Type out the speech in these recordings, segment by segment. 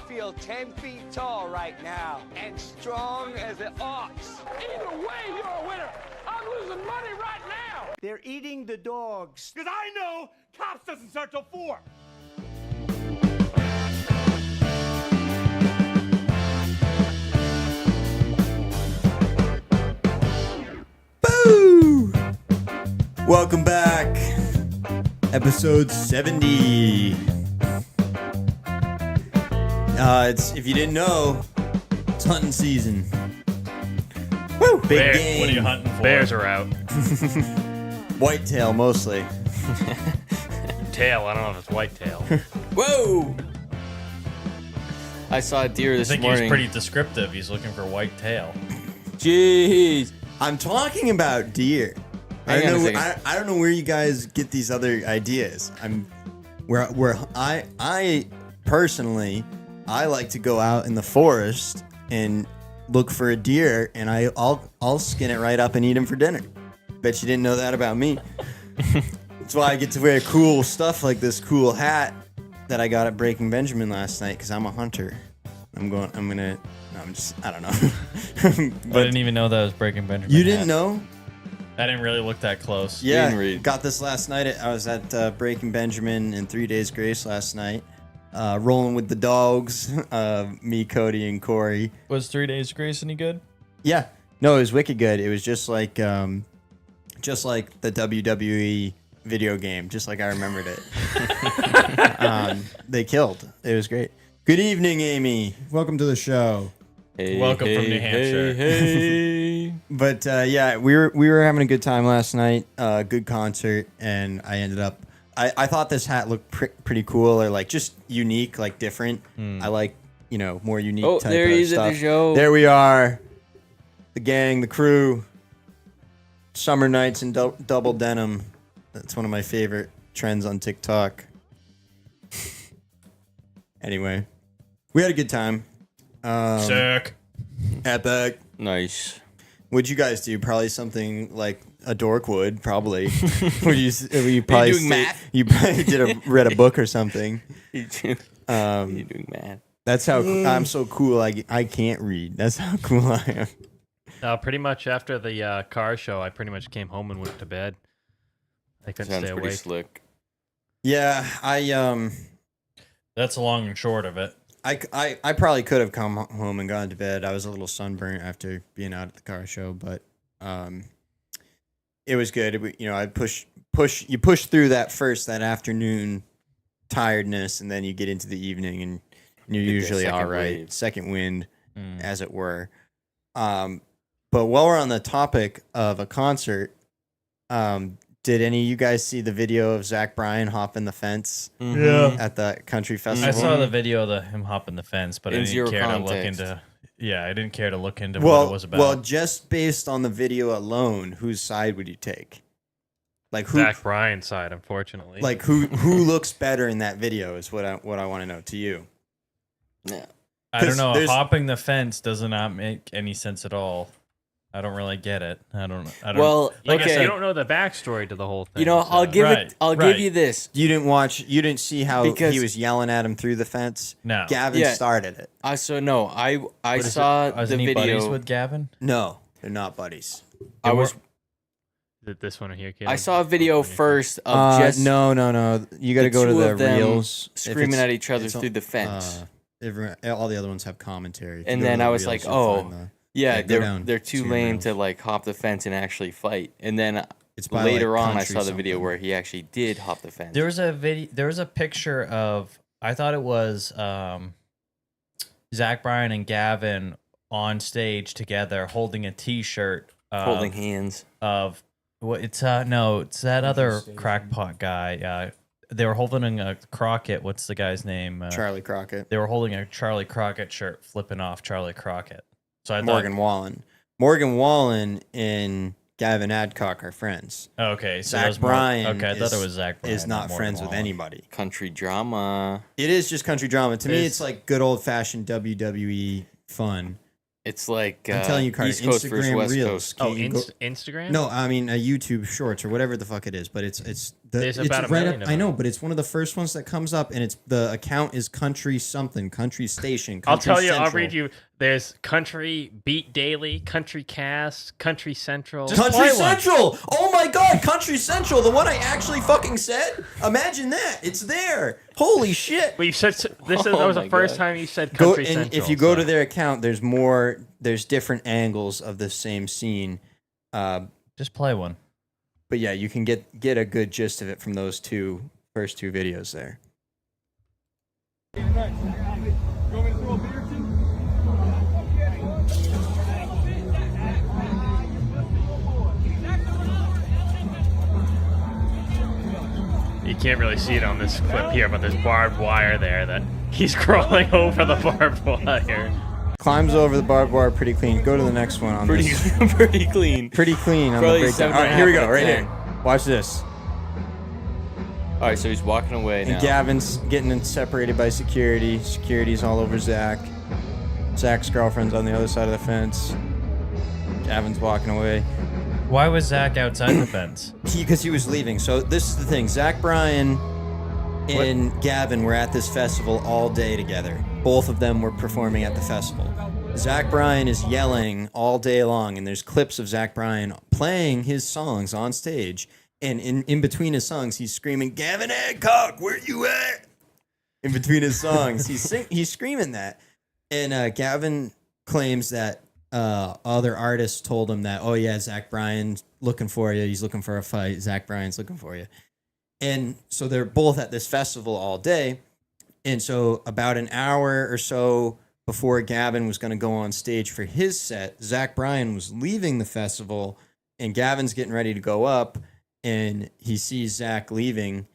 feel 10 feet tall right now and strong as an ox. Either way, you're a winner. I'm losing money right now. They're eating the dogs. Because I know cops doesn't start till 4. Boo! Welcome back. Episode 70. It's if you didn't know, it's hunting season. Woo! Big game. What are you hunting for? Bears are out. Whitetail mostly. Tail, I don't know if it's whitetail. Whoa! I saw a deer I this think morning. he's pretty descriptive. He's looking for white tail. Jeez. I'm talking about deer. Hang on a second. I don't know where you guys get these other ideas. I personally like to go out in the forest and look for a deer, and I'll skin it right up and eat him for dinner. Bet you didn't know that about me. That's why I get to wear cool stuff like this cool hat that I got at Breaking Benjamin last night because I'm a hunter. I don't know. I didn't even know that was Breaking Benjamin. You didn't know? I didn't really look that close. Yeah, didn't read. Got this last night. I was at Breaking Benjamin and 3 Days Grace last night. Rolling with the dogs, me, Cody, and Corey. Was 3 Days Grace any good? Yeah, no, it was wicked good. It was just like the WWE video game, just like I remembered it. They killed. It was great. Good evening, Amy. Welcome to the show. Hey, Welcome from New Hampshire. Hey. But yeah, we were having a good time last night. Good concert, and I ended up. I thought this hat looked pretty cool, or like just unique, like different. I like more unique. Oh, type there of he is stuff. at the show. There we are, the gang, the crew. Summer nights in double denim. That's one of my favorite trends on TikTok. Anyway, we had a good time. Sick. Epic. Nice. What'd you guys do? Probably something like a dork would. Probably. Would you probably doing math? You probably read a book or something. You doing math? That's how I'm so cool. I can't read. That's how cool I am. Pretty much after the car show, I pretty much came home and went to bed. I couldn't Sounds stay pretty awake. slick. Yeah, That's the long and short of it. I probably could have come home and gone to bed. I was a little sunburnt after being out at the car show, but it was good. I push through that afternoon tiredness, and then you get into the evening, and you're Get that usually second all right. wave. Second wind, as it were. But while we're on the topic of a concert, did any of you guys see the video of Zach Bryan hopping the fence at the country festival? I saw the video of him hopping the fence, but I In didn't zero care to look context. into. Yeah, I didn't care to look into what it was about. Well, just based on the video alone, whose side would you take? Like who? Zach Bryan's side, unfortunately. Like who looks better in that video is what I want to know to you. Yeah. I don't know. there's- Hopping the fence does not make any sense at all. I don't really get it. I don't. Well, like I okay. said, you don't know the backstory to the whole thing. I'll so- give Right, it. I'll right. give you this. You didn't see how Because- he was yelling at him through the fence? No. Gavin Yeah. started it. I What is saw it? the Isn't he buddies video. with Gavin? No, they're not buddies. I was. Is it this one here, kid? I saw a video first of just No. You got to the go to two the of them reels. If screaming it's- at each other it's on- through the fence. All the other ones have commentary. If you And go to then the I was reels, like, you'll oh, find the- yeah, go down they're to too your lame reels. to like hop the fence and actually fight. And then It's by, later like, on, I country saw the video something. where he actually did hop the fence. There was a video. There was a picture of. I thought it was Zach Bryan and Gavin on stage together, holding a T-shirt, holding hands. of what it's no, it's that other crackpot guy. They were holding a Crockett. What's the guy's name? Charlie Crockett. They were holding a Charlie Crockett shirt, flipping off Charlie Crockett. So I Morgan Wallen. Morgan Wallen and Gavin Adcock are friends. thought, okay, so Zach that was more- Bryan okay, I thought it was Zach Bryan. is not Morgan friends with Wallen. anybody. Country drama. It is just country drama. To me, It's- it's like good old fashioned WWE fun. It's like I'm telling you, Carter, East Coast versus Instagram West Reels. Coast. Oh, You go- Instagram? No, I mean YouTube Shorts or whatever the fuck it is. But it's There's it's about a right million up, of I know, them. but it's one of the first ones that comes up, and it's the account is country something, country station. I'll Country tell you. I'll Central. read you. There's Country Beat Daily, Country Cast, Country Central. Just Country play one. Central. Oh my God, Country Central, the one I actually fucking said. Imagine that, it's there. Holy shit. Well, you said this. That Oh was my the first God. time you said Go Country and Central. if you go so- to their account, there's different angles of the same scene. Just play one. But yeah, you can get a good gist of it from those first two videos there. You can't really see it on this clip here, but there's barbed wire there that he's crawling over the barbed wire. Climbs over the barbed wire pretty clean. Go to the next one on Pretty, this. pretty clean. Pretty clean on Probably the breakdown. 7.5 All right, here we go. out of Right 10. here. Watch this. All right, so he's walking away now. And Gavin's getting separated by security. Security's all over Zach. Zach's girlfriend's on the other side of the fence. Gavin's walking away. Why was Zach outside the fence? Because he was leaving. So this is the thing. Zach Bryan and Gavin were at this festival all day together. Both of them were performing at the festival. Zach Bryan is yelling all day long, and there's clips of Zach Bryan playing his songs on stage. And in between his songs, he's screaming, "Gavin Adcock, where you at?" In between his songs, he's screaming that. And Gavin claims that other artists told him that, "Oh yeah, Zach Bryan's looking for you. He's looking for a fight. Zach Bryan's looking for you." And so they're both at this festival all day. And so about an hour or so before Gavin was going to go on stage for his set, Zach Bryan was leaving the festival, and Gavin's getting ready to go up, and he sees Zach leaving,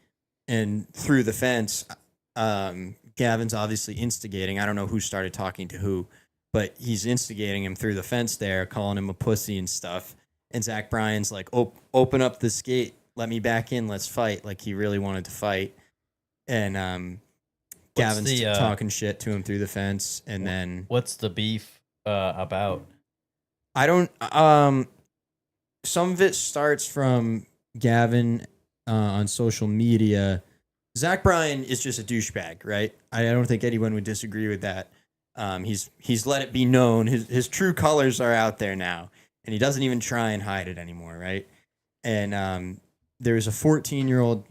and through the fence, Gavin's obviously instigating. I don't know who started talking to who, but he's instigating him through the fence there, calling him a pussy and stuff. And Zach Bryan's like, open up this gate, let me back in, let's fight. Like he really wanted to fight. And Gavin's talking shit to him through the fence. And then What's the beef about? I don't, some of it starts from Gavin on social media. Zach Bryan is just a douchebag, right? I don't think anyone would disagree with that. He's let it be known. His true colors are out there now, and he doesn't even try and hide it anymore, right? And there was a 14-year-old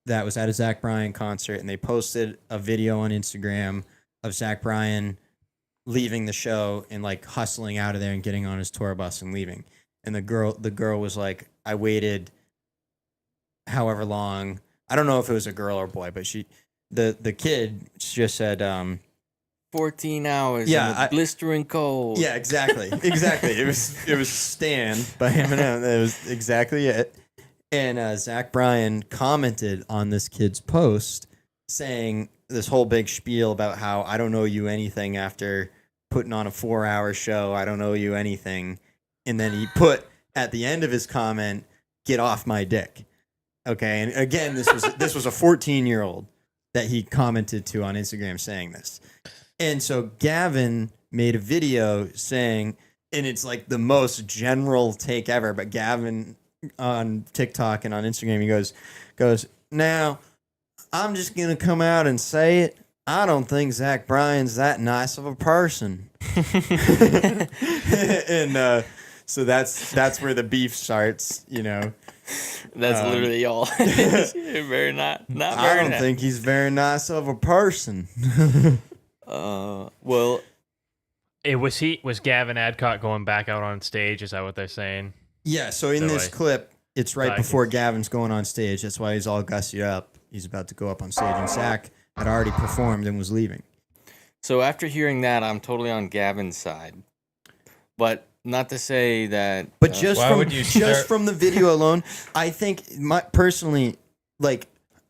that was at a Zach Bryan concert, and they posted a video on Instagram of Zach Bryan leaving the show and like hustling out of there and getting on his tour bus and leaving. And the girl was like, I waited however long. I don't know if it was a girl or boy, but the kid just said, 14 hours. Yeah, in the blistering cold. yeah, exactly. It was Stan by Eminem. That was exactly it. And Zach Bryan commented on this kid's post saying this whole big spiel about how I don't owe you anything after putting on a 4-hour show. I don't owe you anything. And then he put at the end of his comment, "Get off my dick." Okay, and again, this was a 14-year-old that he commented to on Instagram saying this. And so Gavin made a video saying, and it's like the most general take ever, but Gavin on TikTok and on Instagram, he goes, "Now, I'm just going to come out and say it. I don't think Zach Bryan's that nice of a person." And so that's where the beef starts, you know. That's literally all. Very not I very don't nice. think he's very nice of a person. Well, Was Gavin Adcock going back out on stage? Is that what they're saying? Yeah, so in So this clip, it's right Like before it's- Gavin's going on stage. That's why he's all gussied up. He's about to go up on stage, and Zach had already performed and was leaving. so after hearing that, I'm totally on Gavin's side. But not to say that. But just Why from would you just start- from the video alone, I think personally, like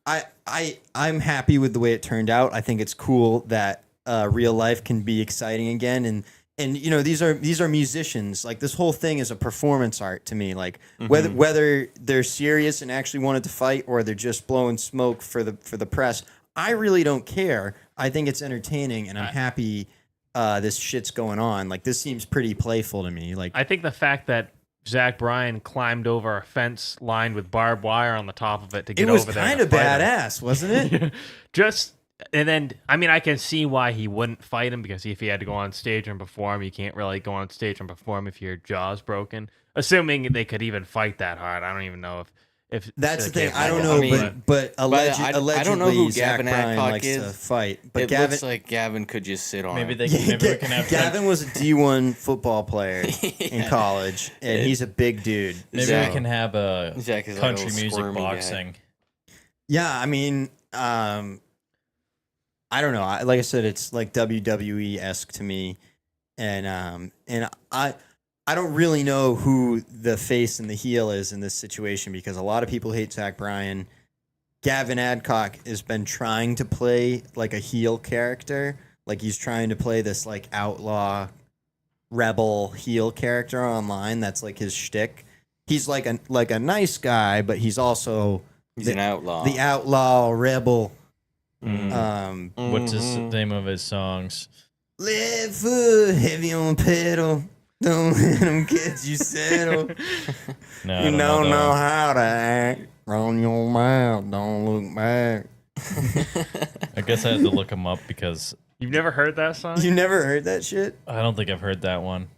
I'm happy with the way it turned out. I think it's cool that real life can be exciting again, and you know these are musicians. Like this whole thing is a performance art to me. Like whether they're serious and actually wanted to fight or they're just blowing smoke for the press, I really don't care. I think it's entertaining, and I'm happy this shit's going on. Like this seems pretty playful to me. Like I think the fact that Zach Bryan climbed over a fence lined with barbed wire on the top of it to get It was over there. kind of badass, wasn't it? And then, I mean, I can see why he wouldn't fight him, because if he had to go on stage and perform, you can't really go on stage and perform if your jaw's broken. Assuming they could even fight that hard. I don't even know if That's the they thing. can't I don't fight. know, I mean, but allegedly, I don't know who Zach Gavin Bryan Adcock likes is. to fight. But It Gavin, looks like Gavin could just sit on Maybe him. they maybe we can have Gavin was a D1 football player in college, and he's a big dude. maybe Zach- we can have a Zach is like a country little music squirmy guy. boxing. Yeah, I mean, I don't know. Like I said, it's like WWE esque to me, and I don't really know who the face and the heel is in this situation, because a lot of people hate Zach Bryan. Gavin Adcock has been trying to play like a heel character, like he's trying to play this like outlaw, rebel heel character online. That's like his shtick. He's like a nice guy, but he's also He's an outlaw. the outlaw rebel. What's his name of his songs? Left foot heavy on pedal. Don't let them get you settled. No, I You don't don't that know one. how to act. Run your mouth. Don't look back. I guess I had to look him up because You've never heard that song? You never heard that shit? I don't think I've heard that one.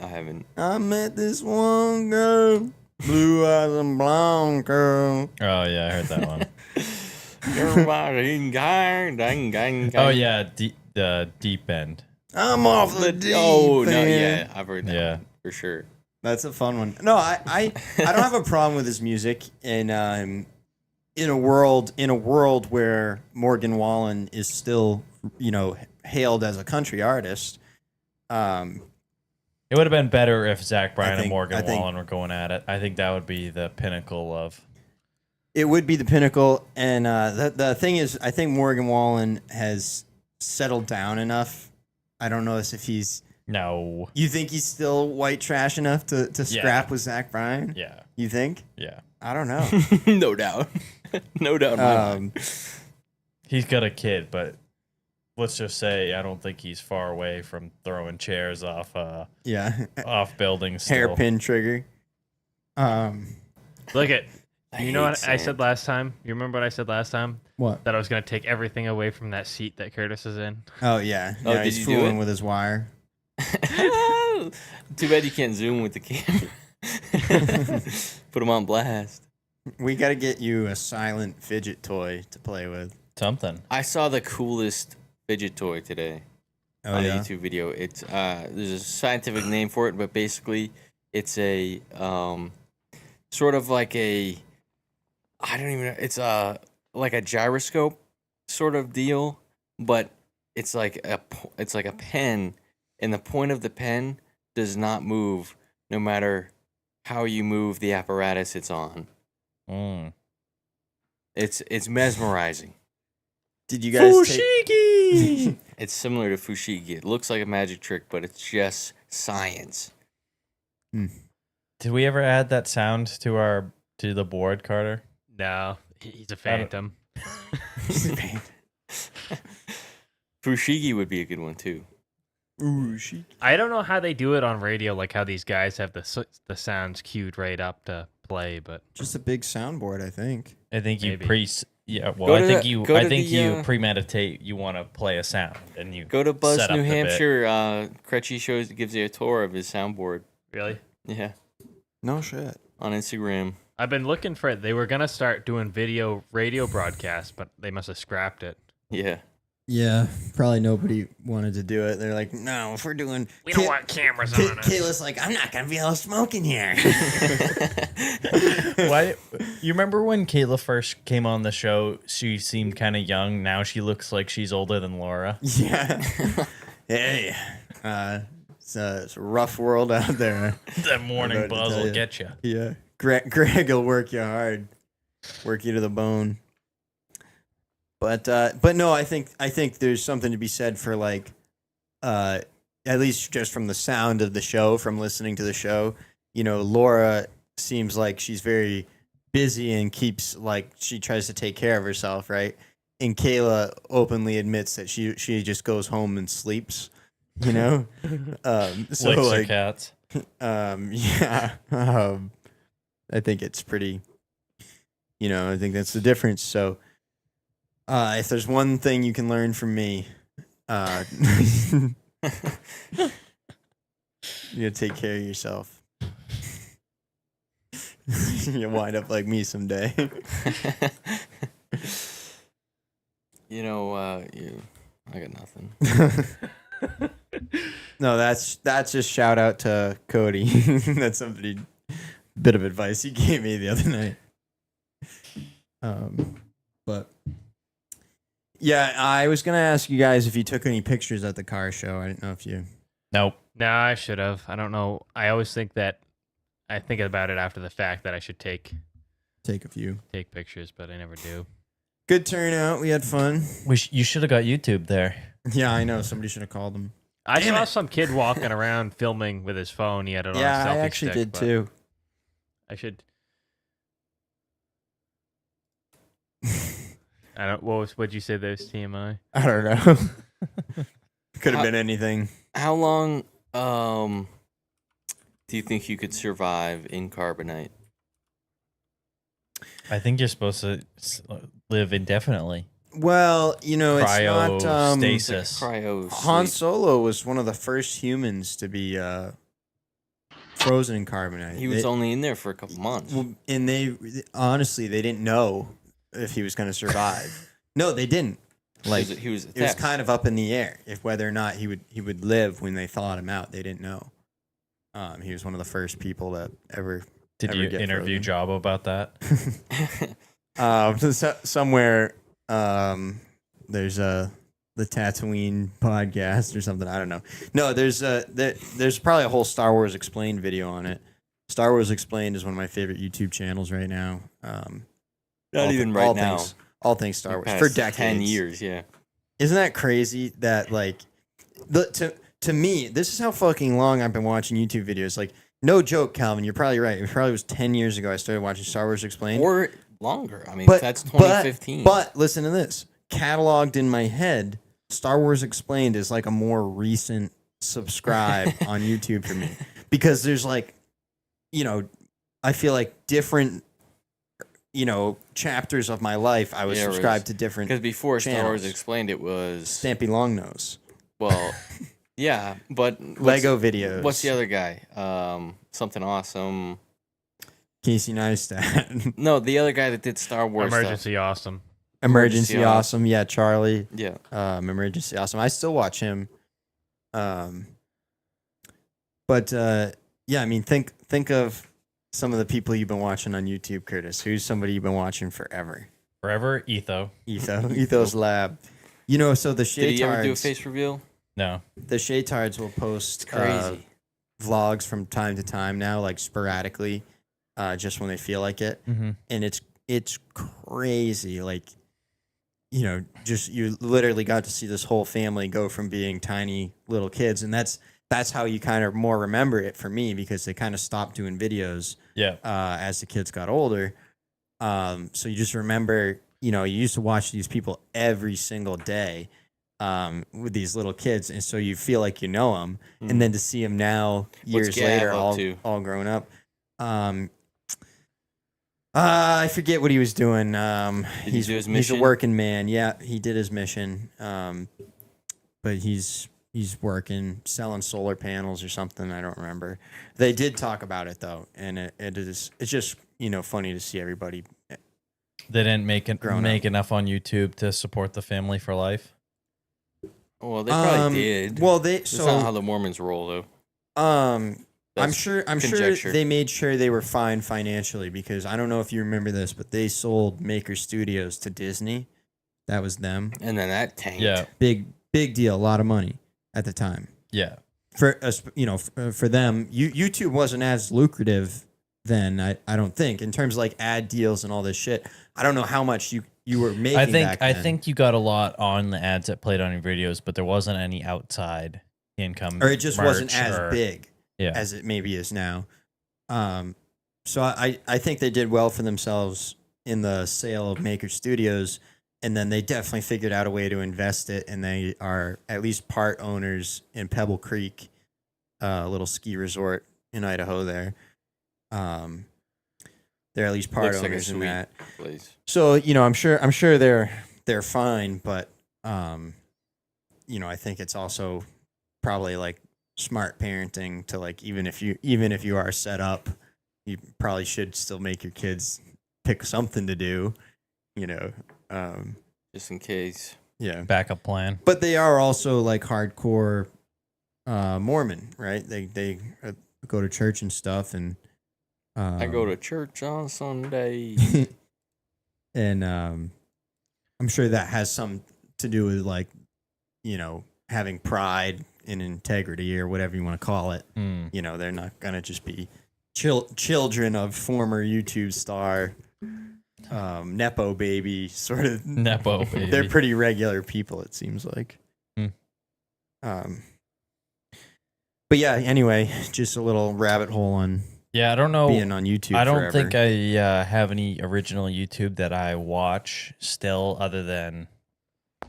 I haven't. I met this one girl, blue eyes and blonde girl. Oh yeah, I heard that one. Oh Oh yeah, Deep End. I'm off the deep Oh no, end. yeah, I've heard that Yeah. one, for sure. That's a fun one. No, I don't have a problem with his music, and in a world where Morgan Wallen is still, hailed as a country artist. It would have been better if Zach Bryan and think- Morgan I think- Wallen were going at it. I think that would be the pinnacle of. It would be the pinnacle, and the thing is, I think Morgan Wallen has settled down enough. I don't know if he's. No. You think he's still white trash enough to scrap with Zach Bryan? Yeah. You think? Yeah. I don't know. No doubt. No doubt in my mind. He's got a kid, but let's just say I don't think he's far away from throwing chairs off Yeah. off buildings. Still. Hairpin trigger. Look at. You know hate what I sand. said last time? You remember what I said last time? What? That I was going to take everything away from that seat that Curtis is in. Oh yeah. Oh, Yeah, did he's you do fooling it? with his wire. Too bad you can't zoom with the camera. Put him on blast. We got to get you a silent fidget toy to play with. Something. I saw the coolest fidget toy today Oh on a yeah. YouTube video. It's there's a scientific name for it, but basically it's a sort of like a I don't even know. It's like a gyroscope sort of deal, but it's like a pen, and the point of the pen does not move no matter how you move the apparatus it's on. Mm. It's mesmerizing. Did you guys take? Fushigi! It's similar to fushigi. It looks like a magic trick, but it's just science. Did we ever add that sound to the board, Carter? No, he's a phantom. Fushigi would be a good one too. Ooh, she. I don't know how they do it on radio, like how these guys have the sounds queued right up to play, but Just a big soundboard, I think. I think you Maybe. Well, Go I to think the- you go to you the, premeditate. You want to play a sound, and you Go to Buzz, set up New the bit. Hampshire. Crutchy gives you a tour of his soundboard. really? Yeah, No shit. on Instagram. I've been looking for it. They were going to start doing radio broadcasts, but they must have scrapped it. Yeah. Yeah, probably nobody wanted to do it. They're like, no, if we're doing. We don't want cameras on us. Kayla's like, I'm not gonna be able to smoke in here. Why? You remember when Kayla first came on the show? She seemed kind of young. Now she looks like she's older than Laura. Yeah. Hey, it's a rough world out there. That morning I don't know what to buzz tell will you. get you. Yeah, Greg will work you hard, work you to the bone. But no, I think there's something to be said for like, at least just from the sound of the show, from listening to the show. You know, Laura seems like she's very busy and keeps like she tries to take care of herself, right? And Kayla openly admits that she just goes home and sleeps. You know, so Licks her like cats. Yeah. I think it's pretty. I think that's the difference. So, if there's one thing you can learn from me, you gotta take care of yourself. You'll wind up like me someday. I got nothing. No, that's just shout out to Cody. That's somebody bit of advice he gave me the other night. But yeah, I was gonna ask you guys if you took any pictures at the car show. I didn't know if you. Nope. Nah, I should have. I don't know. I always think that I think about it after the fact that I should take Take a few. pictures, but I never do. Good turnout. We had fun. You should have got YouTube there. Yeah, I know. Somebody should have called him. I Damn saw it. some kid walking around filming with his phone. He had it on Yeah, a selfie I actually stick, did but too. I should. I don't. What'd you say? Those TMI. I don't know. Could have been anything. How long do you think you could survive in carbonite? I think you're supposed to live indefinitely. Well, it's not. Cryostasis. Cryo Han sleep. Solo was one of the first humans to be frozen in carbonite. He was only in there for a couple months. Well, and they honestly they didn't know if he was going to survive. No, they didn't. Like He was a it was test. kind of up in the air if whether or not he would live when they thawed him out. They didn't know. He was one of the first people that ever. Did ever you get interview frozen. Jabba about that? Somewhere there's the Tatooine podcast or something. I don't know. No, there's probably a whole Star Wars Explained video on it. Star Wars Explained is one of my favorite YouTube channels right now. Not even right now. All things Star Wars Past for decades. 10 years, yeah. Isn't that crazy that to me, this is how fucking long I've been watching YouTube videos. Like, no joke, Calvin, you're probably right. It probably was 10 years ago I started watching Star Wars Explained. Or longer. I mean, that's 2015. But listen to this. Cataloged in my head, Star Wars Explained is like a more recent subscribe on YouTube for me. Because there's like, I feel like different, chapters of my life I was Yeah, it was- subscribed to different Because before Star Wars channels. Explained, it was, Stampy Longnose. well, yeah, but Lego videos. What's the other guy? Something awesome. Casey Neistat. No, the other guy that did Star Wars Emergency Awesome. Emergency Emergency Awesome. Yeah, Charlie. stuff. Yeah. Emergency Awesome. I still watch him. But yeah, I mean, think of some of the people you've been watching on YouTube, Curtis. Who's somebody you've been watching forever? Forever, Ethos Lab. So the Did he ever do a Shaytards, face reveal? No. the Shaytards will post Crazy. vlogs from time to time now, like sporadically, just when they feel like it. Mm-hmm. And it's crazy. Like, just you literally got to see this whole family go from being tiny little kids, and that's how you kind of more remember it for me, because they kind of stopped doing videos Yeah. as the kids got older. So you just remember, you used to watch these people every single day with these little kids, and so you feel like you know them, and then to see them now years Gav later, up to? all grown up. I forget what he was doing. he do his He's a mission? working man. Yeah, he did his mission. But he's working, selling solar panels or something. I don't remember. They did talk about it though, and it's just funny to see everybody. They didn't make Grown up. enough on YouTube to support the family for life. Well, they probably did. Well, That's not how the Mormons roll, though. I'm That's sure conjecture. they made sure they were fine financially, because I don't know if you remember this, but they sold Maker Studios to Disney. That was them. And then that tanked. Yeah. Big deal, a lot of money at the time. Yeah. For us, for them, YouTube wasn't as lucrative then. I don't think, in terms of like ad deals and all this shit. I don't know how much you were making. I think you got a lot on the ads that played on your videos, but there wasn't any outside income, or it just wasn't merch as big Yeah. as it maybe is now. So I think they did well for themselves in the sale of Maker Studios, and then they definitely figured out a way to invest it, and they are at least part owners in Pebble Creek, a little ski resort in Idaho there. They're at least part Looks like a owners in sweet that. place. So, I'm sure they're fine, but I think it's also probably like smart parenting to like even if you are set up, you probably should still make your kids pick something to do, Just in case. Yeah. Backup plan. But they are also like hardcore Mormon, right? They go to church and stuff, and I go to church on Sunday. and I'm sure that has some to do with like, having pride and integrity or whatever you want to call it. They're not gonna just be children of former YouTube star, nepo baby sort of. Nepo baby. They're pretty regular people, it seems like. But yeah, anyway, just a little rabbit hole on Yeah, I don't know. being on YouTube. I don't forever. think I have any original YouTube that I watch still, other than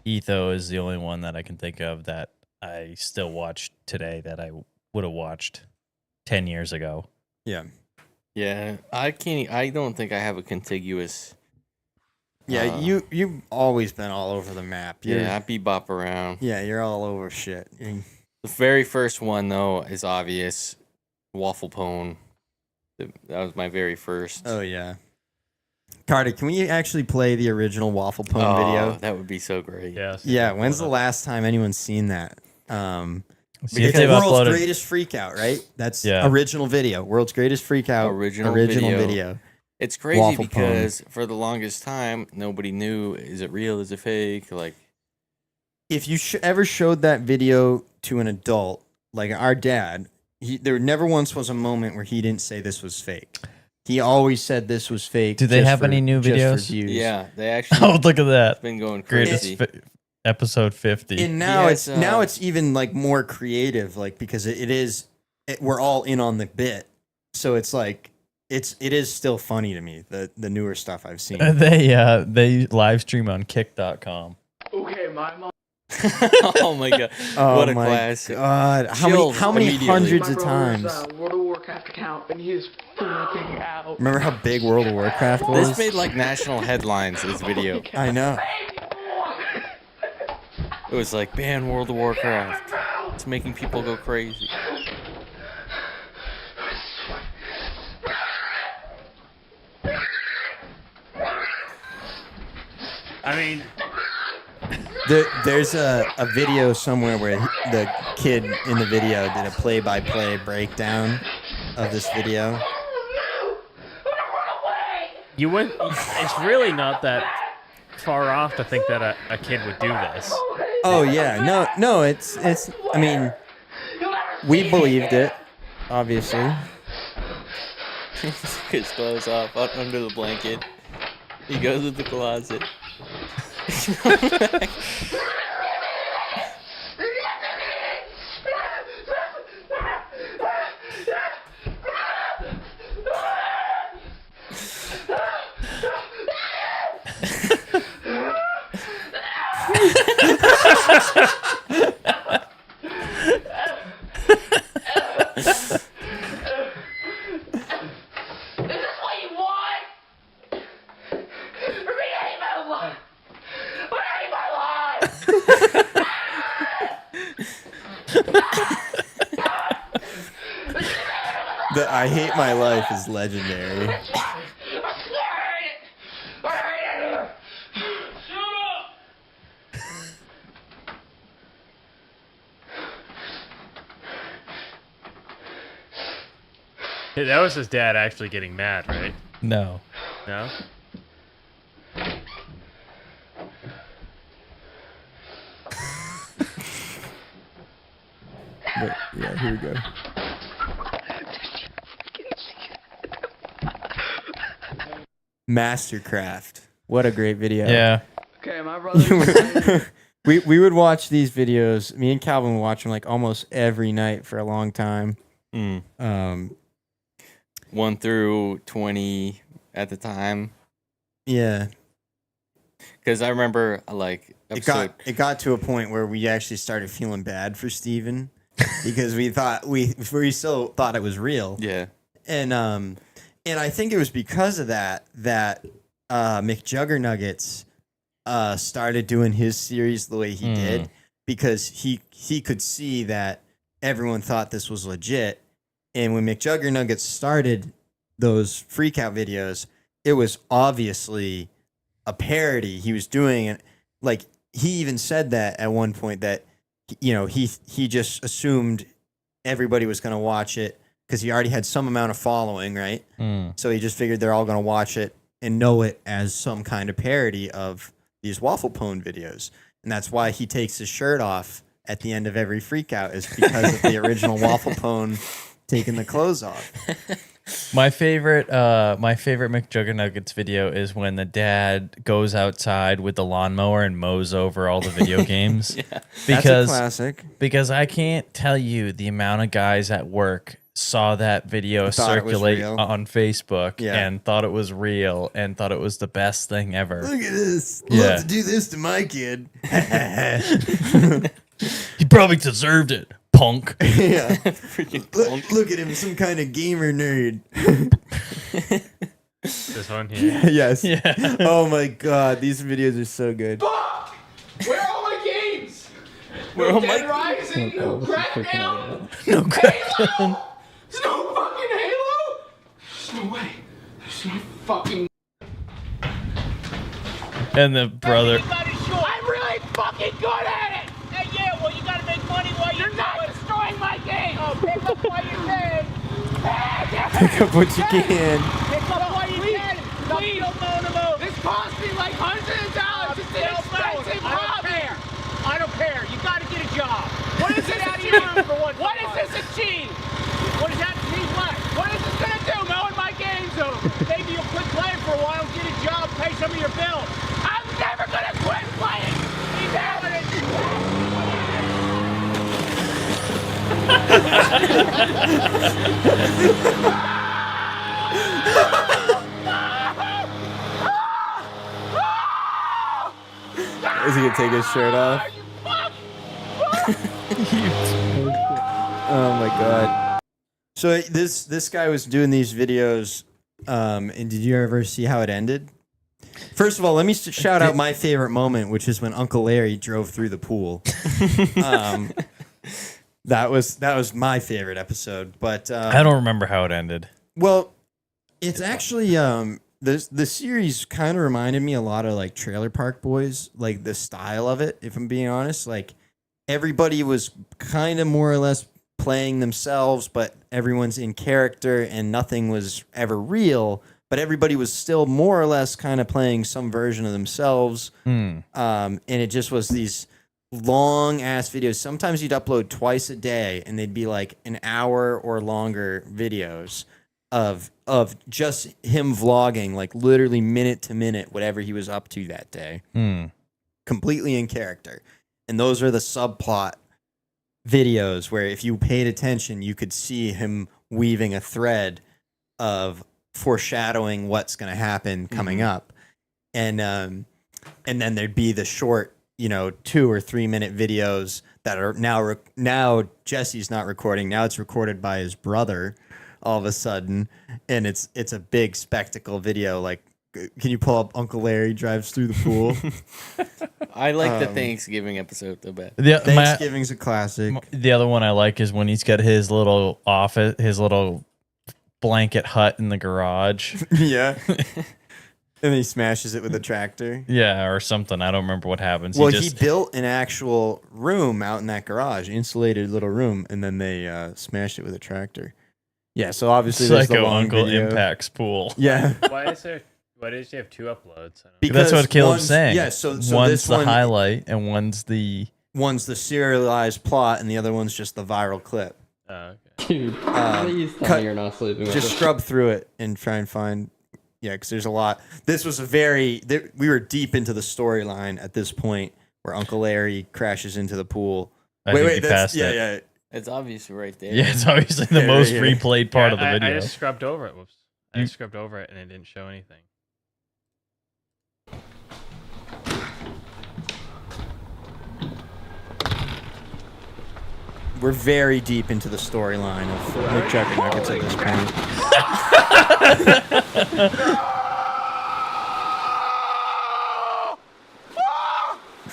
Etho is the only one that I can think of that I still watch today that I would have watched 10 years ago. Yeah. Yeah, I don't think I have a contiguous. Yeah, you've always been all over the map. I bebop around. Yeah, you're all over shit. The very first one though is obvious. Waffle Pone. That was my very first. Oh yeah. Carter, can we actually play the original Waffle Pone video? That would be so great. Yes. Yeah, when's the last time anyone's seen that? See if It's they've the world's uploaded. greatest freakout, right? That's Yeah. original video. World's greatest freakout. Original video. It's crazy Waffle Pone. because for the longest time, nobody knew, is it real, is it fake? Like, If you ever showed that video to an adult, like our dad, there never once was a moment where he didn't say this was fake. He always said this was fake. Do they just have for- any new just for videos? views. yeah, they actually Oh, look at that. been going Greatest crazy. episode 50. And now Yeah, it's even like more creative, like because we're all in on the bit, so it's like it is still funny to me, the newer stuff I've seen. They live stream on kick.com. Okay, my mom. Oh my god, what a classic! God, Chills how many immediately. hundreds My of brother's times? World of Warcraft account, and he's flipping out. Remember how big World of Warcraft was? This made like national headlines. This video, I know. it was like ban World of Warcraft. It's making people go crazy. I mean, There's a video somewhere where the kid in the video did a play-by-play breakdown of this video. you wouldn't. It's really not that far off to think that a kid would do this. Oh yeah, no, it's. I mean, we believed it, obviously. His clothes off, up under the blanket. He goes to the closet. The I Hate My Life is legendary. Hey, that was his dad actually getting mad, right? No. No? But, yeah, here we go. Mastercraft. What a great video. Yeah. Okay, my brother. we would watch these videos. Me and Calvin would watch them like almost every night for a long time. 1 through 20 at the time. Yeah. Because I remember, like, episode... It got to a point where we actually started feeling bad for Steven. because we still thought it was real. Yeah. And I think it was because of that McJuggernuggets started doing his series the way he did, because he could see that everyone thought this was legit. And when McJuggernuggets started those freakout videos, it was obviously a parody he was doing. And like, he even said that at one point, that, you know, he just assumed everybody was going to watch it because he already had some amount of following, right? So he just figured they're all going to watch it and know it as some kind of parody of these waffle pone videos. And that's why he takes his shirt off at the end of every freakout, is because of the original waffle pone taking the clothes off. My favorite McJuggernuggets video is when the dad goes outside with the lawnmower and mows over all the video games. That's a classic. Because I can't tell you the amount of guys at work saw that video circulate on Facebook and thought it was real and thought it was the best thing ever. Look at this. Love to do this to my kid. He probably deserved it, punk. Yeah. Look at him, some kind of gamer nerd. This one here. Yes. Yeah. Oh my god, these videos are so good. Fuck! Where are all my games? Where are No my- Dead Rising? No Crackdown? No Halo? There's no fucking Halo? There's no way. There's no fucking... And the brother. I'm really fucking good at it! Hey, yeah, well, you gotta make money while You're not destroying my game! Oh, pick up while you can. Pick up what you can. Pick up while you can. Please. Don't moan about. This cost me like hundreds of dollars. It's an expensive I don't hobby. care. I don't care. You gotta get a job. What is Get this out of your room achieve? for once. What does this achieve? What does that mean? What? What is this gonna do? Mowing my games over? Maybe you'll quit playing for a while, get a job, pay some of your bills. I'm never gonna quit playing. Is he gonna take his shirt off? Oh my god. So this guy was doing these videos, and did you ever see how it ended? First of all, let me shout out my favorite moment, which is when Uncle Larry drove through the pool. That was my favorite episode. But I don't remember how it ended. well, it's actually the series kind of reminded me a lot of like Trailer Park Boys, like the style of it. If I'm being honest, like everybody was kind of more or less playing themselves, but everyone's in character and nothing was ever real. But everybody was still more or less kind of playing some version of themselves. And it just was these long ass videos. Sometimes you'd upload twice a day, and they'd be like an hour or longer videos of just him vlogging, like literally minute to minute, whatever he was up to that day, completely in character. And those are the subplot videos where if you paid attention, you could see him weaving a thread of foreshadowing what's going to happen coming up. And then there'd be the short, 2 or 3 minute videos that are now Jesse's not recording. Now it's recorded by his brother all of a sudden. And it's a big spectacle video. Like, can you pull up Uncle Larry drives through the pool? I like the Thanksgiving episode the best. Thanksgiving's a classic. The other one I like is when he's got his little office, his little blanket hut in the garage. Yeah. And then he smashes it with a tractor. Yeah, or something. I don't remember what happens. Well, he built an actual room out in that garage, insulated little room, and then they smashed it with a tractor. Yeah, so obviously there's the Psycho long Uncle video. impacts pool. Yeah. Why did you have 2 uploads? That's what Caleb's one's- saying. Yeah, so one's this the one, highlight and one's the serialized plot, and the other one's just the viral clip. Oh, okay. Dude, please tell me you're not sleeping with Just us. scrub through it and try and find. Yeah, because there's a lot. This was we were deep into the storyline at this point where Uncle Larry crashes into the pool. I think you passed it. Yeah. It's obviously right there. Yeah, it's obviously the Yeah, most yeah. replayed part of the I video. just scrubbed over it. Whoops. I just scrubbed over it and it didn't show anything. we're very deep into the storyline of Nick Nuggets at this point.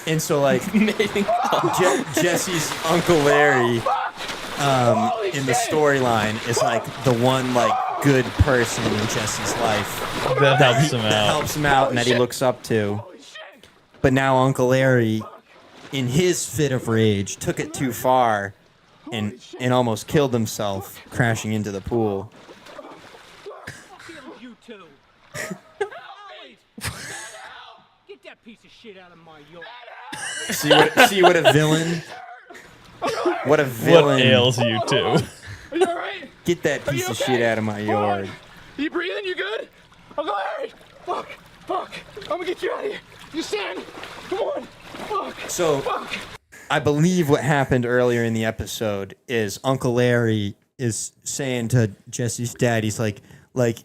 And so, like, Jesse's Uncle Larry in the storyline is like the one like good person in Jesse's life That helps him that out. helps him out and that he looks up to. But now Uncle Larry, in his fit of rage, took it too far and almost killed himself crashing into the pool. You two. Get that piece of shit out of my yard. See what a villain. What a villain. What ails you two? Are you alright? Get that piece of shit out of my yard. You breathing? You good? Uncle Larry! Fuck! I'm gonna get you out of here. You stand. Come on. Fuck. So, I believe what happened earlier in the episode is Uncle Larry is saying to Jesse's dad, he's like,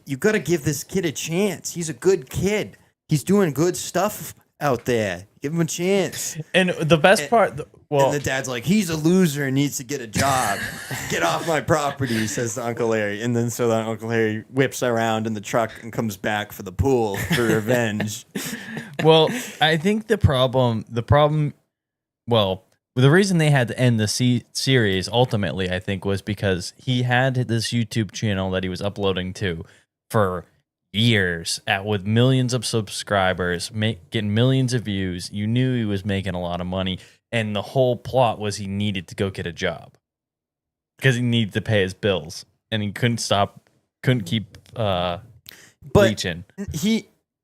you gotta give this kid a chance. He's a good kid. He's doing good stuff out there. Give him a chance. And the best part, well, And the dad's like, he's a loser and needs to get a job. Get off my property, says to Uncle Larry. And then so then Uncle Larry whips around in the truck and comes back for the pool for revenge. well, I think the reason they had to end the series ultimately, I think, was because he had this YouTube channel that he was uploading to for years with millions of subscribers, getting millions of views. You knew he was making a lot of money. And the whole plot was he needed to go get a job because he needed to pay his bills, and he couldn't keep reaching.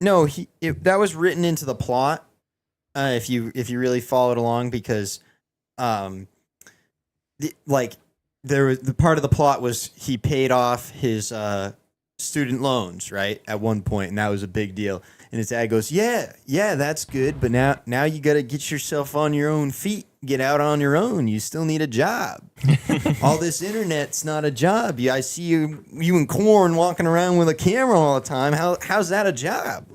That was written into the plot. If you really followed along, because the part of the plot was he paid off his student loans, right, at one point, and that was a big deal. And his dad goes, yeah, that's good, but now you got to get yourself on your own feet, get out on your own. You still need a job. All this internet's not a job. I see you and Corn walking around with a camera all the time. How's that a job?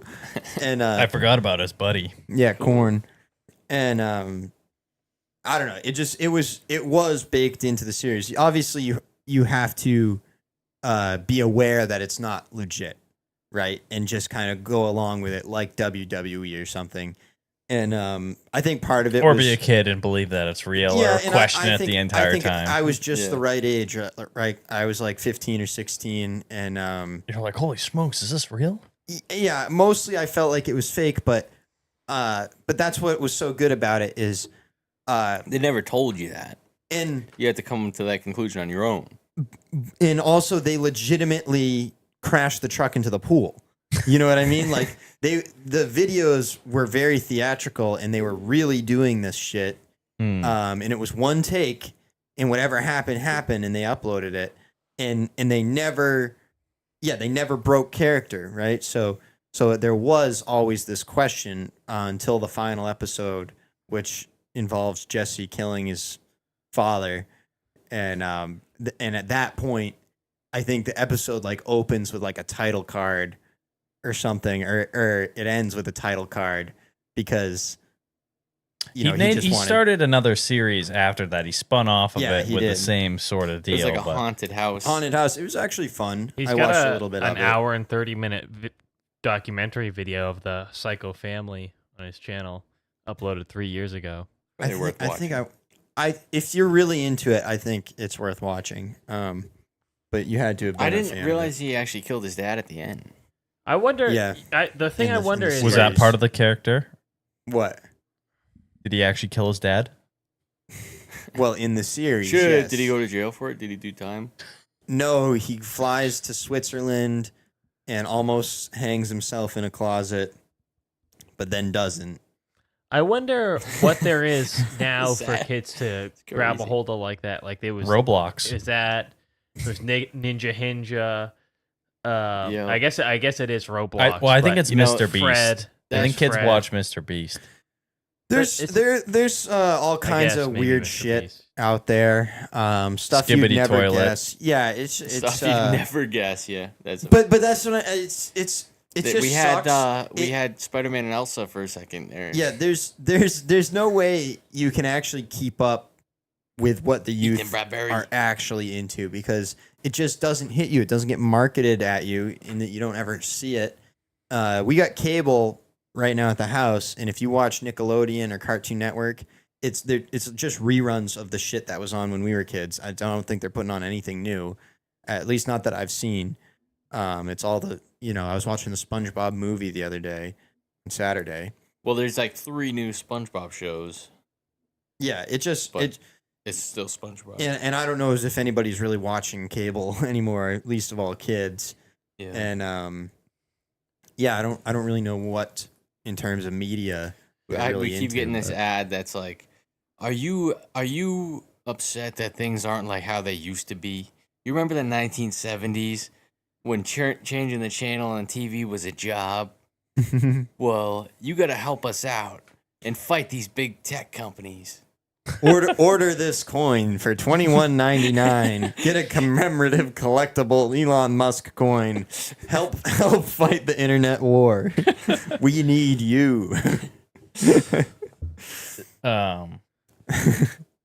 And I forgot about his buddy. Yeah, Corn. And I don't know. It was baked into the series. Obviously, you have to be aware that it's not legit, right? And just kind of go along with it like WWE or something. And I think part of it was... Or be a kid and believe that it's real, or question it the entire time. I was just the right age, right? I was like 15 or 16, and... You're like, holy smokes, is this real? Yeah, mostly I felt like it was fake, but that's what was so good about it is... They never told you that. And you had to come to that conclusion on your own. And also, they legitimately crashed the truck into the pool. You know what I mean? Like, the videos were very theatrical, and they were really doing this shit. And it was one take, and whatever happened, and they uploaded it. And they never broke character, right? So there was always this question until the final episode, which involves Jesse killing his father. And at that point, I think the episode like opens with like a title card or something, or it ends with a title card because he started another series after that. He spun off of it with did. The same sort of deal. It was like a haunted house. It was actually fun. He's I got watched a little bit of an it. hour and 30-minute documentary video of the Psycho family on his channel, uploaded 3 years ago. I think if you're really into it, I think it's worth watching. But you had to have been I a didn't fan realize he actually killed his dad at the end. I wonder. Yeah. The thing I wonder is, was that part of the character? What? Did he actually kill his dad? Well, in the series, yes. Did he go to jail for it? Did he do time? No, he flies to Switzerland and almost hangs himself in a closet, but then doesn't. I wonder what there is now for kids to grab a hold of like that. Like there was Roblox. There's Ninja Hinja. I guess it is Roblox. I think it's Mr. Beast. Fred, I think kids Fred. watch Mr. Beast. There's all kinds of weird Mr. shit Beast. out there. Stuff Skibbity you'd never toilet. guess. Yeah, it's Stuff you'd never guess. Yeah, but that's what it's just we sucks. had we had Spider-Man and Elsa for a second there. Yeah, there's no way you can actually keep up with what the youth Ethan Bradbury. are actually into, because it just doesn't hit you. It doesn't get marketed at you in that you don't ever see it. We got cable right now at the house, and if you watch Nickelodeon or Cartoon Network, it's just reruns of the shit that was on when we were kids. I don't think they're putting on anything new, at least not that I've seen. It's all the, I was watching the SpongeBob movie the other day on Saturday. Well, there's like 3 new SpongeBob shows. Yeah, it's still SpongeBob. And I don't know as if anybody's really watching cable anymore, least of all kids. Yeah. And I don't really know what in terms of media. We keep getting this ad that's like, are you upset that things aren't like how they used to be? You remember the 1970s when changing the channel on TV was a job? Well, you got to help us out and fight these big tech companies. Order this coin for $21.99. Get a commemorative collectible Elon Musk coin. Help fight the internet war. We need you.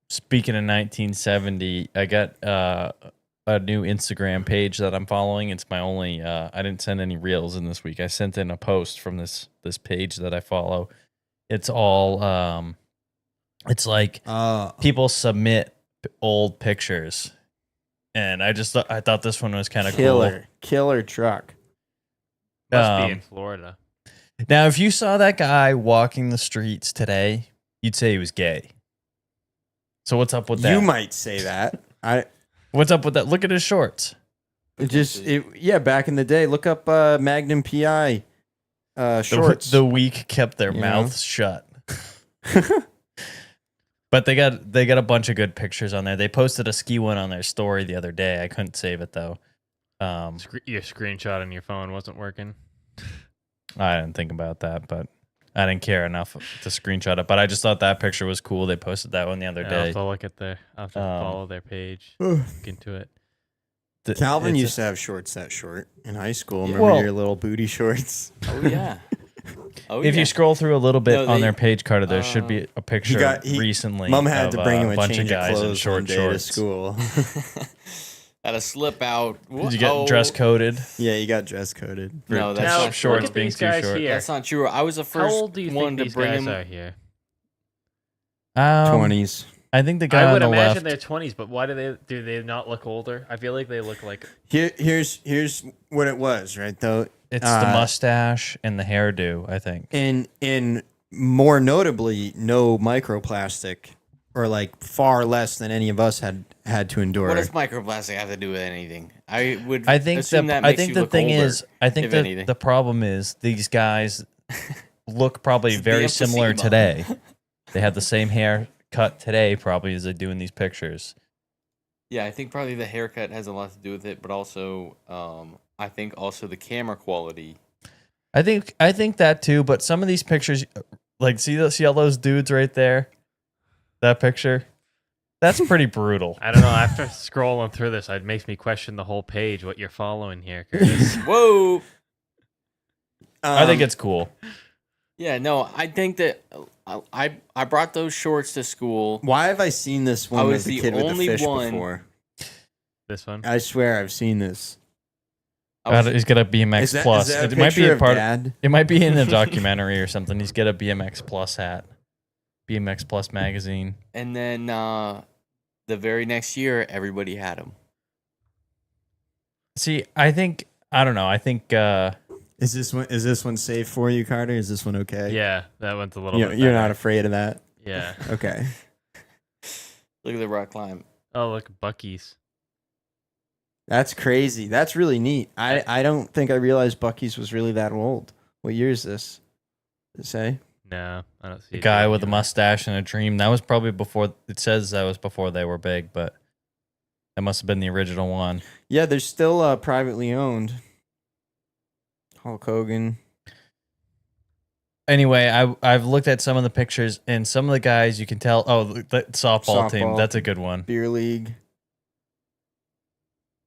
Speaking of 1970, I got a new Instagram page that I'm following. It's my only. I didn't send any reels in this week. I sent in a post from this page that I follow. It's all. It's like people submit old pictures, and I thought this one was kind of cool. Killer truck. Must be in Florida. Now, if you saw that guy walking the streets today, you'd say he was gay. So what's up with that? You might say that. What's up with that? Look at his shorts. Back in the day, look up Magnum PI shorts. The weak kept their mouths shut. But they got a bunch of good pictures on there. They posted a ski one on their story the other day. I couldn't save it though. Your screenshot on your phone wasn't working. I didn't think about that, but I didn't care enough to screenshot it. But I just thought that picture was cool. They posted that one the other day. I'll have to look at I'll have to follow their page. Look into it. Calvin used to have shorts that short in high school. Remember your little booty shorts? Oh yeah. If you scroll through a little bit on their page, Carter, there should be a picture recently. Mom had to bring him a bunch change of guys of clothes in short day shorts to school. Had a slip out. Did you get dress coded? Yeah, you got dress coded. No, that's now, not shorts look at being these too guys short. here. That's not true. I was the How first old do you one think to these bring guys him. are here? 20s. I think the guy I would on the imagine left. they're 20s, but why do they not look older? I feel like they look like. Here's what it was, right? Though It's the mustache and the hairdo, I think. in more notably, no microplastic, or like far less than any of us had to endure. What does microplastic have to do with anything? I think assume that I makes think you the look thing older, is, I think if that anything. the problem is these guys look probably It's very the similar emphysema. today. They have the same haircut today, probably, as they do in these pictures. Yeah, I think probably the haircut has a lot to do with it, but also, I think also the camera quality. I think that too. But some of these pictures, like see all those dudes right there, that picture, that's pretty brutal. I don't know. After scrolling through this, it makes me question the whole page. What you're following here, Curtis? Whoa. I think it's cool. Yeah, no, I think that I brought those shorts to school. Why have I seen this I one was with the the kid with the only fish one- before? This one. I swear I've seen this. He's got a BMX Is that, Plus. is that a It might be picture a of part. Dad? It might be in a documentary or something. He's got a BMX Plus hat. BMX Plus magazine. And then the very next year, everybody had them. See, I don't know. I think Is this one safe for you, Carter? Is this one okay? Yeah, that one's a little You're, bit you're better. not afraid of that? Yeah. Okay. Look at the rock climb. Oh, look, Bucky's. That's crazy. That's really neat. I don't think I realized Bucky's was really that old. What year is this? Does it say? No, I don't see the it guy here with the anywhere. mustache and a dream, that was probably before. It says that was before they were big, but that must have been the original one. Yeah, they're still privately owned. Hulk Hogan. Anyway, I've looked at some of the pictures, and some of the guys you can tell. Oh, the softball team. Softball. That's a good one. Beer League.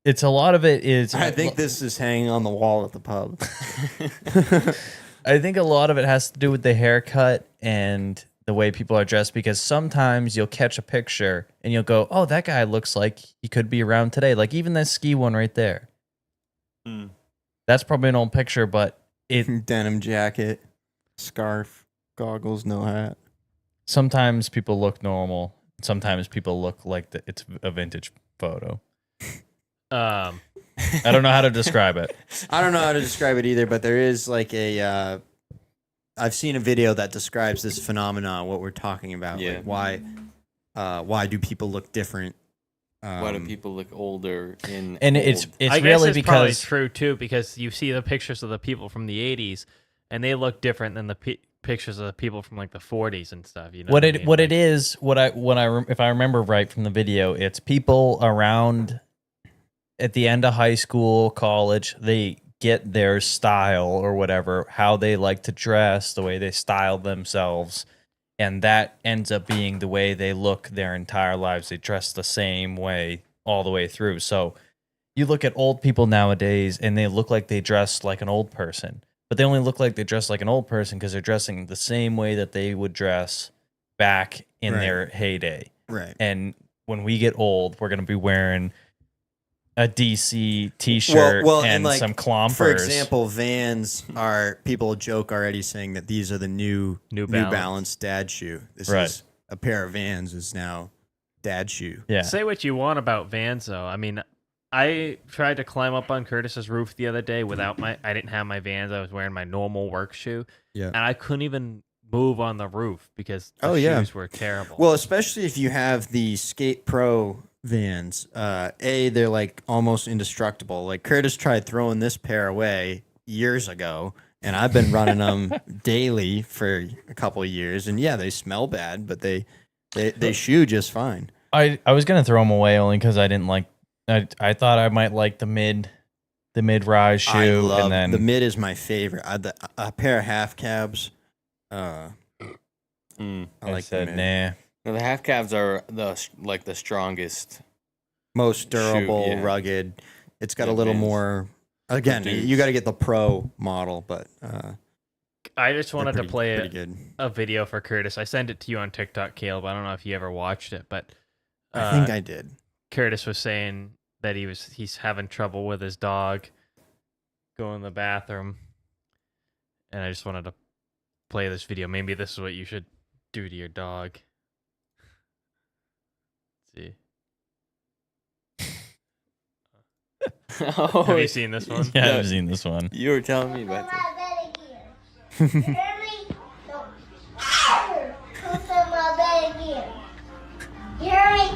It's a lot of it is. I think this is hanging on the wall at the pub. I think a lot of it has to do with the haircut and the way people are dressed, because sometimes you'll catch a picture and you'll go, oh, that guy looks like he could be around today. Like even that ski one right there. That's probably an old picture, but it Denim jacket, scarf, goggles, no hat. sometimes people look normal. Sometimes people look like it's a vintage photo. I don't know how to describe it. I don't know how to describe it either, but there is like a. I've seen a video that describes this phenomenon, what we're talking about. Yeah. Like why do people look different? Why do people look older in And old? it's I guess really it's probably because true too, because you see the pictures of the people from the 80s, and they look different than the pictures of the people from like the 40s and stuff. You know what I it mean? what Like, it is, if I remember right from the video, it's people around at the end of high school, college, they get their style or whatever, how they like to dress, the way they style themselves, and that ends up being the way they look their entire lives. They dress the same way all the way through. So you look at old people nowadays and they look like they dress like an old person, but they only look like they dress like an old person because they're dressing the same way that they would dress back in Right. their heyday. Right. And when we get old, we're going to be wearing a DC t-shirt and like, some clompers. For example, Vans are, people joke already saying that these are the new Balance dad shoe. This Right. is a pair of Vans is now dad shoe. Yeah. Say what you want about Vans, though. I mean, I tried to climb up on Curtis's roof the other day without I didn't have my Vans. I was wearing my normal work shoe. Yeah. And I couldn't even move on the roof because the shoes were terrible. Well, especially if you have the Skate Pro Vans. They're like almost indestructible. Like Curtis tried throwing this pair away years ago, and I've been running them daily for a couple of years. And yeah, they smell bad, but they shoe just fine. I was going to throw them away only because I didn't like, I thought I might like the mid-rise shoe. I love, and then the mid is my favorite. A pair of half cabs. I like said, the mid. nah. No, the half calves are the strongest. Most durable, yeah. rugged. It's got Yeah, a little Vans. more. Again, Dudes. you got to get the pro model, but I just wanted to play pretty good. a video for Curtis. I sent it to you on TikTok, Caleb. I don't know if you ever watched it, but I think I did. Curtis was saying that he's having trouble with his dog going to the bathroom, and I just wanted to play this video. Maybe this is what you should do to your dog. Let's see. Oh, Have you seen this one? Yeah, I've seen this one. you were telling me about this. You hear me?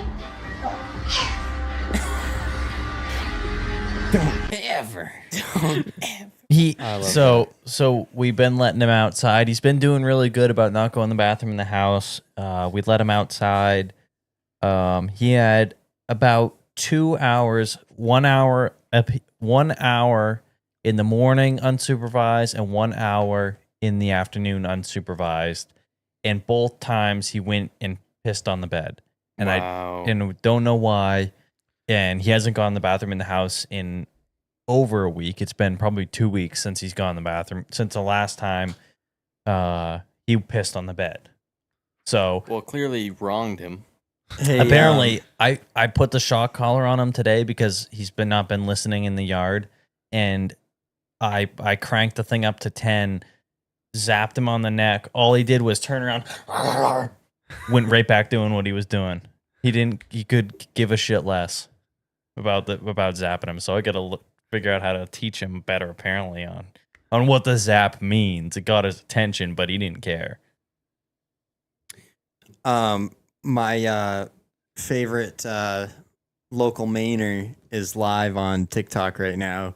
Ever. So we've been letting him outside. He's been doing really good about not going to the bathroom in the house. We let him outside. He had about 2 hours, 1 hour, 1 hour in the morning unsupervised and 1 hour in the afternoon unsupervised. And both times he went and pissed on the bed. And Wow. I don't know why. And he hasn't gone to the bathroom in the house in over a week. It's been probably 2 weeks since he's gone to the bathroom, since the last time he pissed on the bed. So Well, clearly you wronged him. Hey, apparently I put the shock collar on him today because he's not been listening in the yard, and I cranked the thing up to 10, zapped him on the neck. All he did was turn around, went right back doing what he was doing. He could give a shit less about zapping him. So I got to figure out how to teach him better, apparently, on what the zap means. It got his attention, but he didn't care. My favorite local Mainer is live on TikTok right now.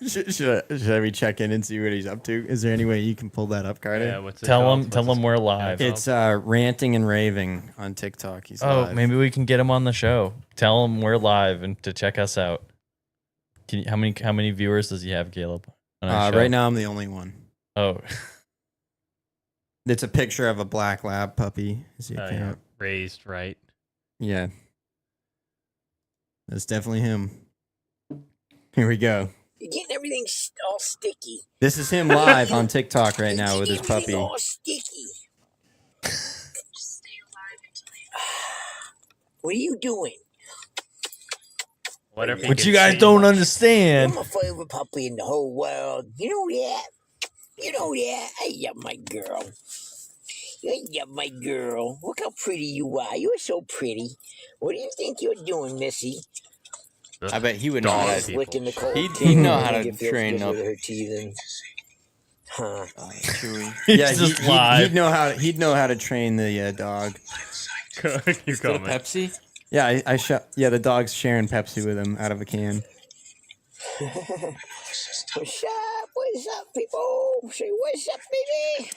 should we check in and see what he's up to? Is there any way you can pull that up, Carter? Yeah, what's it Tell called? him we're live. It's ranting and raving on TikTok. He's Oh, live. maybe we can get him on the show. Tell him we're live and to check us out. How many viewers does he have, Caleb? on our show? Right now I'm the only one. Oh, It's a picture of a black lab puppy. Is he Yeah. Raised right. Yeah. That's definitely him. Here we go. You're getting everything all sticky. This is him live on TikTok right now with his Everything puppy. all sticky. What are you doing? What if he But could you guys see? don't understand. I'm my favorite puppy in the whole world. You know that? You know that? I love my girl. I love my girl. Look how pretty you are. You're so pretty. What do you think you're doing, Missy? I bet he would know how Just to. licking the cold He'd king. know I how think to it feels train good up with her teeth in. Huh. Chewy. Yeah, He's just live. he'd know how to train the dog. Keep Is that a coming. Pepsi? Yeah, yeah, the dog's sharing Pepsi with him out of a can. What's up? What's up, people? Say what's up, baby?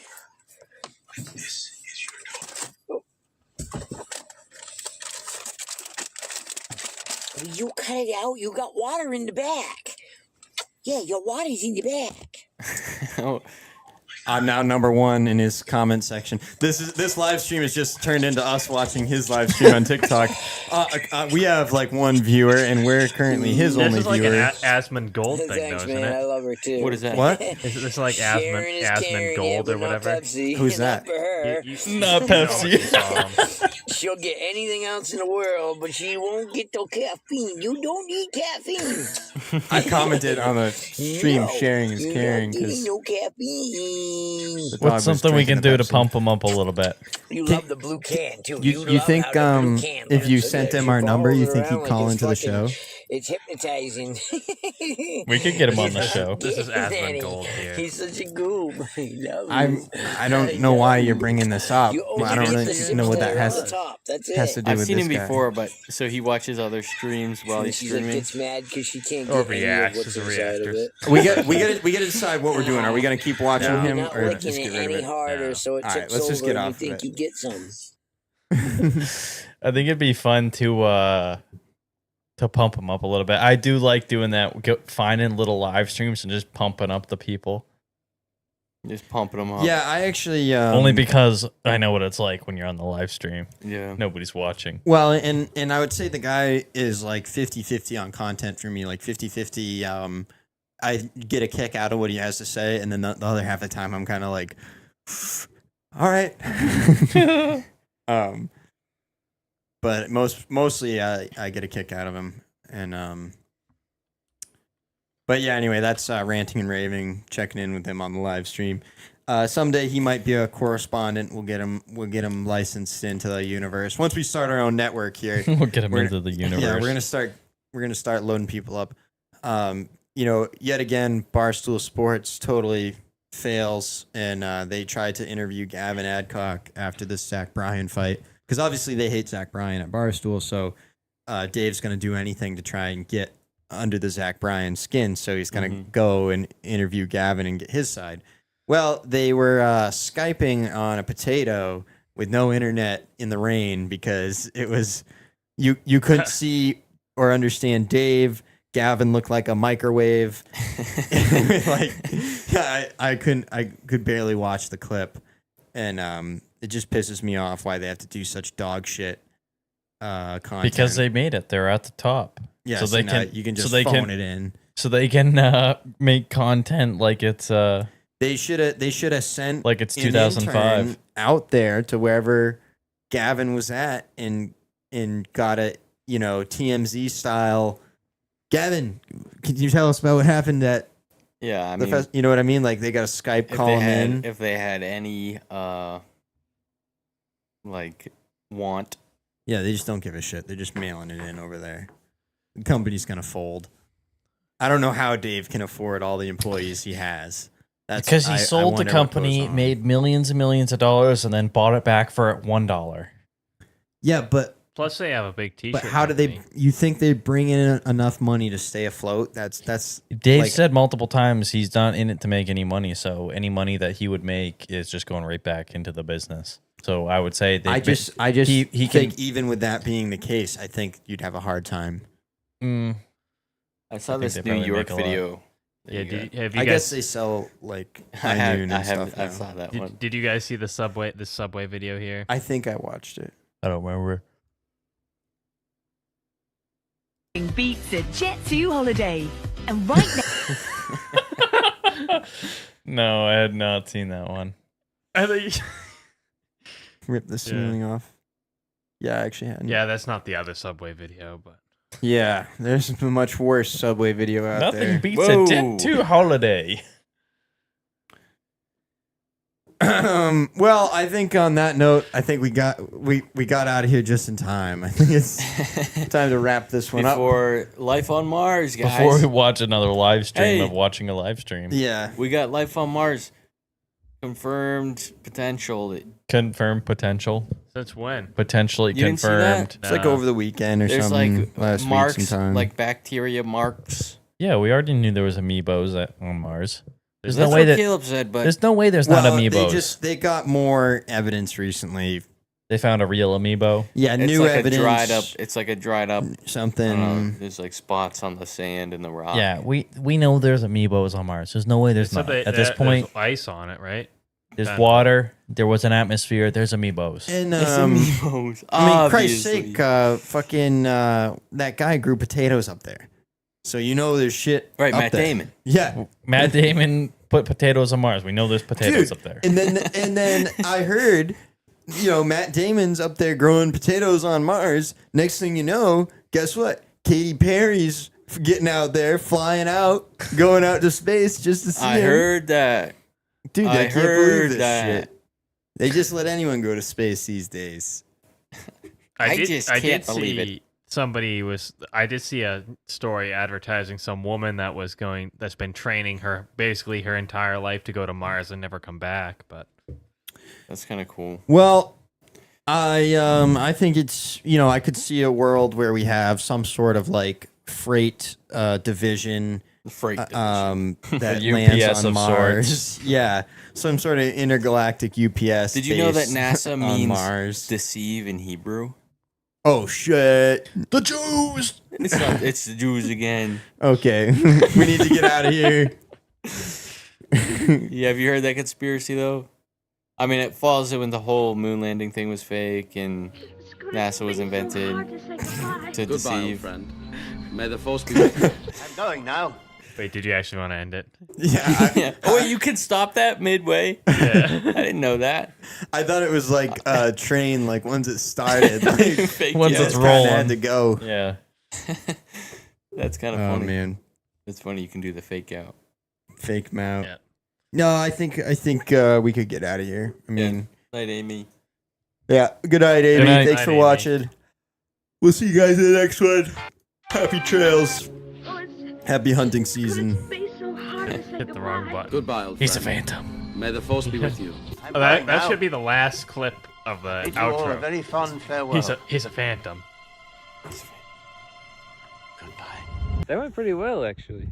You cut it out. You got water in the back. Yeah, your water's in the back. Oh, I'm now number one in his comment section. This live stream has just turned into us watching his live stream on TikTok. We have like one viewer, and we're currently his This only is like viewer. an Asmund Gold thing, Thanks, though, isn't man. I it? love her too. what is that? What? Is this like Sharon is Asmund caring, Gold yeah, or but not whatever? Pepsi. Who's Not that? for her. Not Pepsi. She'll get anything else in the world, but she won't get no caffeine. You don't need caffeine. I commented on the stream No, sharing is you're caring not getting because no caffeine. What's something we can do to pump him up a little bit? You love the blue can too. You love think how the blue can if you looks. sent Look at him it. our She number, you follows think around he'd like call it's into the fucking- show? It's hypnotizing. We could get him on the show. This is Asmund Danny, Gold here. He's such a goob. He loves I don't know why you're bringing this up. You only I don't get the really sip know what that layer on has the top. That's has to it. do I've with seen this him guy. before, but so he watches other streams while he's She's like streaming. gets mad because she can't Or get any of reacts what's as a inside of reactor. it. We got to decide what we're doing. Are we gonna keep watching You're him not or licking just it get rid of any it? harder, No. so it All right, tips let's just over get and off you of think it. you get some. I think it'd be fun to pump him up a little bit. I do like doing that, finding little live streams and just pumping up the people. Just pumping them up. Yeah, I actually Only because I know what it's like when you're on the live stream. Yeah. Nobody's watching. Well, and I would say the guy is like 50-50 on content for me, like 50-50. I get a kick out of what he has to say, and then the other half of the time I'm kind of like, all right. But mostly I get a kick out of him, and but yeah. Anyway, that's ranting and raving. Checking in with him on the live stream. Someday he might be a correspondent. We'll get him licensed into the universe once we start our own network here. We'll get him We're into the universe. Yeah, we're gonna start loading people up. Yet again, Barstool Sports totally fails, and they tried to interview Gavin Adcock after this Zach Bryan fight because obviously they hate Zach Bryan at Barstool. So Dave's gonna do anything to try and get under the Zach Bryan skin. So he's gonna go and interview Gavin and get his side. Well, they were Skyping on a potato with no internet in the rain because it was you couldn't see or understand Dave. Gavin looked like a microwave. I could barely watch the clip, and it just pisses me off why they have to do such dog shit content. Because they made it. They're at the top. Yeah, so they can. you can just so they phone can, it in. So they can make content like it's They should have sent like it's an 2005 intern out there to wherever Gavin was at and got a TMZ style. Gavin, can you tell us about what happened at Yeah, I the mean, you know what I mean? Like they got a Skype call him in. if they had any like want. Yeah, they just don't give a shit. They're just mailing it in over there. The company's gonna fold. I don't know how Dave can afford all the employees he has. That's because he I sold the wonder what company, goes on. made millions and millions of dollars, and then bought it back for $1. Yeah, but Plus, they have a big T-shirt. how do they? You think they bring in enough money to stay afloat? That's Dave like- said multiple times he's not in it to make any money, so any money that he would make is just going right back into the business. So I would say I just he think can. even with that being the case, I think you'd have a hard time. I saw think this they New probably York make a lot. video. Yeah, have you I guys? guess they sell like high noon and stuff I now. saw that one. Did you guys see the subway video here? I think I watched it. I don't remember. Beats a Jet 2 holiday. And right now, No, I had not seen that one. I think rip the ceiling off. Yeah, I actually hadn't. Yeah, that's not the other Subway video, but Yeah, there's a much worse Subway video out Nothing there. beats a Jet 2 holiday. Well, I think on that note, I think we got out of here just in time. I think it's time to wrap this one up. Before Life on Mars, guys. Before we watch another live stream Hey. of watching a live stream. Yeah. We got Life on Mars. Confirmed potential. Confirmed potential. since when? Potentially You didn't see that? confirmed. It's like over the weekend or There's something. like last week marks, sometime. like bacteria marks. Yeah, we already knew there was amiibos on Mars. There's That's no way what that Caleb said, but there's no way there's not well, amiibos. they got more evidence recently. They found a real amiibo. Yeah, it's new like evidence. a dried up. It's like a dried up something. There's like spots on the sand and the rock. Yeah, we know there's amiibos on Mars. There's no way there's So not. they- At this there's point, ice on it, right? there's Okay. water. There was an atmosphere. There's amiibos. And It's amiibos, I mean, Christ's obviously. sake, fucking that guy grew potatoes up there, so you know there's shit. Right, up Matt there. Damon. Yeah, Matt Damon put potatoes on Mars. We know there's potatoes Dude, up there. And then I heard, Matt Damon's up there growing potatoes on Mars. Next thing you know, guess what? Katy Perry's getting out there, flying out, going out to space just to see I him. heard that. Dude, I I can't believe heard this that. shit. They just let anyone go to space these days. I just can't believe it. I did see a story advertising some woman that's been training basically her entire life to go to Mars and never come back, but That's kind of cool. Well, I think it's I could see a world where we have some sort of like freight division. Freight that A lands UPS on of Mars. sorts. Yeah, some sort of intergalactic UPS. Did you know that base NASA on means Mars? deceive in Hebrew? Oh shit! The Jews. It's the Jews again. Okay, we need to get out of here. Yeah, have you heard that conspiracy though? I mean, it falls in when the whole moon landing thing was fake and NASA was invented to deceive. Friend. May the force be with you. I'm going now. wait, did you actually want to end it? Yeah, Yeah. Oh wait, you can stop that midway. Yeah. I didn't know that. I thought it was like a train. Like once it started, like Fake Once yeah. it's kinda rolling. had to go. Yeah. That's kind of Oh funny. man, It's funny you can do the fake out. fake mouth. Yeah. No, I think we could get out of here. I mean, Night, Amy. yeah. Good night, Amy. Good night. Thanks Night, for Amy. watching. We'll see you guys in the next one. Happy trails. Happy hunting season. Hit the wrong button. Goodbye, old He's a friend. phantom. May the force be with you. Oh, that should be the last clip of the Bid you all a outro. very fond farewell. He's a phantom. Goodbye. That went pretty well, actually.